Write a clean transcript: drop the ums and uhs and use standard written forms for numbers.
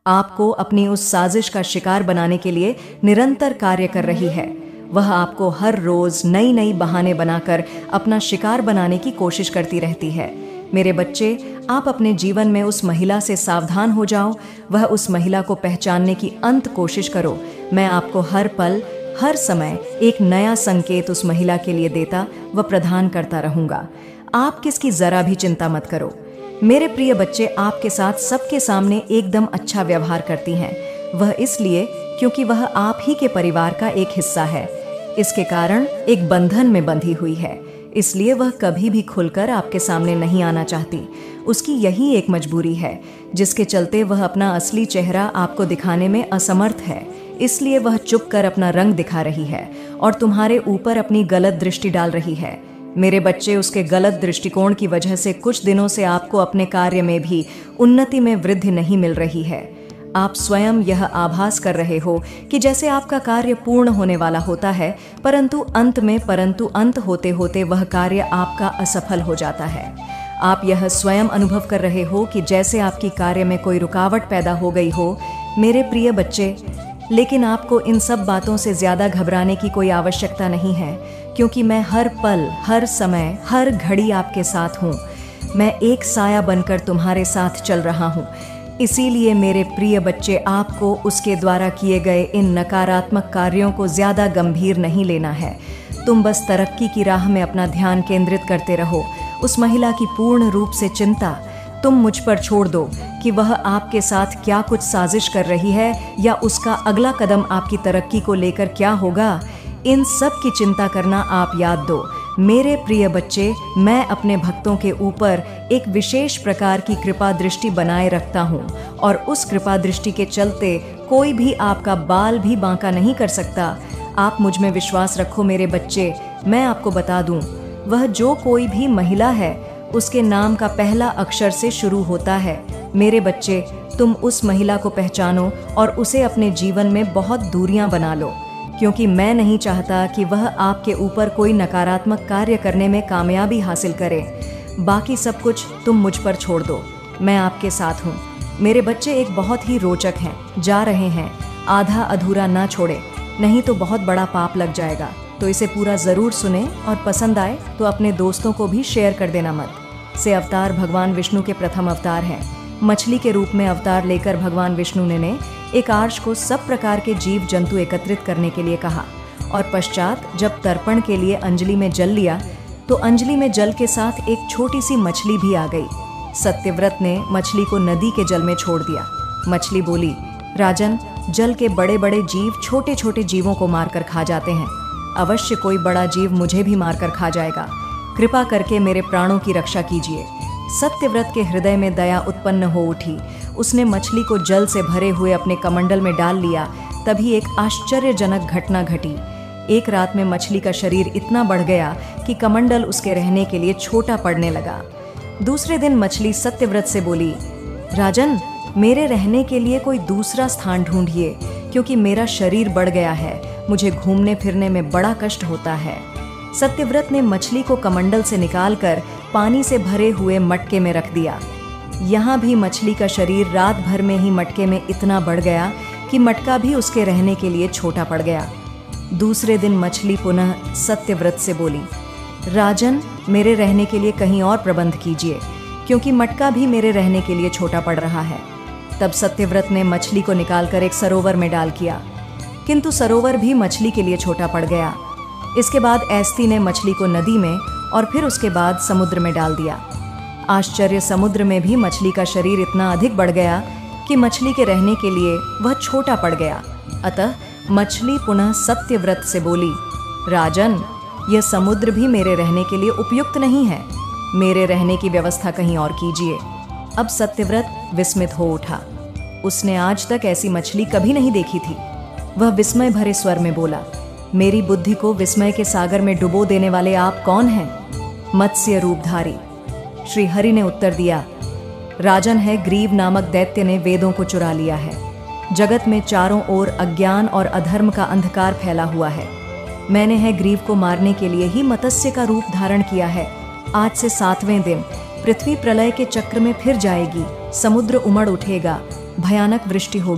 आपको अपनी उस साजिश का शिकार बनाने के लिए निरंतर कार्य कर रही है। वह आपको हर रोज नई नई बहाने बनाकर अपना शिकार बनाने की कोशिश करती रहती है। मेरे बच्चे, आप अपने जीवन में उस महिला से सावधान हो जाओ। वह उस महिला को पहचानने की अंत कोशिश करो। मैं आपको हर पल, हर समय एक नया संकेत उस महिला के लिए देता व प्रदान करता रहूंगा। आप किसकी जरा भी चिंता मत करो। मेरे प्रिय बच्चे, आपके साथ सबके सामने एकदम अच्छा व्यवहार करती हैं। वह इसलिए क्योंकि वह आप ही के परिवार का एक हिस्सा है। इसके कारण एक बंधन में बंधी हुई है, इसलिए वह कभी भी खुलकर आपके सामने नहीं आना चाहती। उसकी यही एक मजबूरी है, जिसके चलते वह अपना असली चेहरा आपको दिखाने में असमर्थ है। इसलिए वह चुप कर अपना रंग दिखा रही है और तुम्हारे ऊपर अपनी गलत दृष्टि डाल रही है। मेरे बच्चे, उसके गलत दृष्टिकोण की वजह से कुछ दिनों से आपको अपने कार्य में भी उन्नति में वृद्धि नहीं मिल रही है। आप स्वयं यह आभास कर रहे हो कि जैसे आपका कार्य पूर्ण होने वाला होता है, परंतु अंत होते होते वह कार्य आपका असफल हो जाता है। आप यह स्वयं अनुभव कर रहे हो कि जैसे आपकी कार्य में कोई रुकावट पैदा हो गई हो। मेरे प्रिय बच्चे, लेकिन आपको इन सब बातों से ज्यादा घबराने की कोई आवश्यकता नहीं है, क्योंकि मैं हर पल, हर समय, हर घड़ी आपके साथ हूँ। मैं एक साया बनकर तुम्हारे साथ चल रहा हूँ। इसीलिए मेरे प्रिय बच्चे, आपको उसके द्वारा किए गए इन नकारात्मक कार्यों को ज्यादा गंभीर नहीं लेना है। तुम बस तरक्की की राह में अपना ध्यान केंद्रित करते रहो। उस महिला की पूर्ण रूप से चिंता तुम मुझ पर छोड़ दो कि वह आपके साथ क्या कुछ साजिश कर रही है या उसका अगला कदम आपकी तरक्की को लेकर क्या होगा। इन सब की चिंता करना आप याद दो। मेरे प्रिय बच्चे, मैं अपने भक्तों के ऊपर एक विशेष प्रकार की कृपा दृष्टि बनाए रखता हूँ और उस कृपा दृष्टि के चलते कोई भी आपका बाल भी बांका नहीं कर सकता। आप मुझ में विश्वास रखो मेरे बच्चे। मैं आपको बता दूं, वह जो कोई भी महिला है, उसके नाम का पहला अक्षर से शुरू होता है। मेरे बच्चे, तुम उस महिला को पहचानो और उसे अपने जीवन में बहुत दूरियां बना लो, क्योंकि मैं नहीं चाहता कि वह आपके ऊपर कोई नकारात्मक कार्य करने में कामयाबी हासिल करे। बाकी सब कुछ तुम मुझ पर छोड़ दो, मैं आपके साथ हूँ। मेरे बच्चे एक बहुत ही रोचक हैं, जा रहे हैं, आधा अधूरा ना छोड़े, नहीं तो बहुत बड़ा पाप लग जाएगा। तो इसे पूरा ज़रूर सुने और पसंद आए तो अपने दोस्तों को भी शेयर कर देना मत। से अवतार भगवान विष्णु के प्रथम अवतार हैं। मछली के रूप में अवतार लेकर भगवान विष्णु ने एक आर्ष को सब प्रकार के जीव जंतु एकत्रित करने के लिए कहा और पश्चात जब तर्पण के लिए अंजलि में जल लिया तो अंजलि में जल के साथ एक छोटी सी मछली भी आ गई। सत्यव्रत ने मछली को नदी के जल में छोड़ दिया। मछली बोली, राजन, जल के बड़े बड़े जीव छोटे छोटे जीवों को मारकर खा जाते हैं। अवश्य कोई बड़ा जीव मुझे भी मारकर खा जाएगा। कृपा करके मेरे प्राणों की रक्षा कीजिए। सत्यव्रत के हृदय में दया उत्पन्न हो उठी। उसने मछली को जल से भरे हुए अपने कमंडल में डाल लिया। तभी एक आश्चर्यजनक घटना घटी। एक रात में मछली का शरीर इतना बढ़ गया कि कमंडल उसके रहने के लिए छोटा पड़ने लगा। दूसरे दिन मछली सत्यव्रत से बोली, राजन, मेरे रहने के लिए कोई दूसरा स्थान ढूंढिए, क्योंकि मेरा शरीर बढ़ गया है। मुझे घूमने फिरने में बड़ा कष्ट होता है। सत्यव्रत ने मछली को कमंडल से निकालकर पानी से भरे हुए मटके में रख दिया। यहाँ भी मछली का शरीर रात भर में ही मटके में इतना बढ़ गया कि मटका भी उसके रहने के लिए छोटा पड़ गया। दूसरे दिन मछली पुनः सत्यव्रत से बोली, राजन, मेरे रहने के लिए कहीं और प्रबंध कीजिए, क्योंकि मटका भी मेरे रहने के लिए छोटा पड़ रहा है। तब सत्यव्रत ने मछली को निकालकर एक सरोवर में डाल किया, किंतु सरोवर भी मछली के लिए छोटा पड़ गया। इसके बाद ऐस्ती ने मछली को नदी में और फिर उसके बाद समुद्र में डाल दिया। आश्चर्य, समुद्र में भी मछली का शरीर इतना अधिक बढ़ गया कि मछली के रहने के लिए वह छोटा पड़ गया। अतः मछली पुनः सत्यव्रत से बोली, राजन, यह समुद्र भी मेरे रहने के लिए उपयुक्त नहीं है। मेरे रहने की व्यवस्था कहीं और कीजिए। अब सत्यव्रत विस्मित हो उठा। उसने आज तक ऐसी मछली कभी नहीं देखी थी। वह विस्मय भरे स्वर में बोला, मेरी बुद्धि को विस्मय के सागर में डुबो देने वाले आप कौन हैं? मत्स्य रूपधारी। श्री हरि ने उत्तर दिया, राजन है, ग्रीव नामक दैत्य ने वेदों को चुरा लिया है। जगत में चारों ओर अज्ञान और अधर्म का अंधकार फैला हुआ है। मैंने है ग्रीव को मारने के लिए ही मत्स्य का रूप धारण किया है। आज से 7वें दिन पृथ्वी प्रलय के चक्र में फिर जाएगी, समुद्र उमड़ उठेगा, भयानक वृष्टि होगी।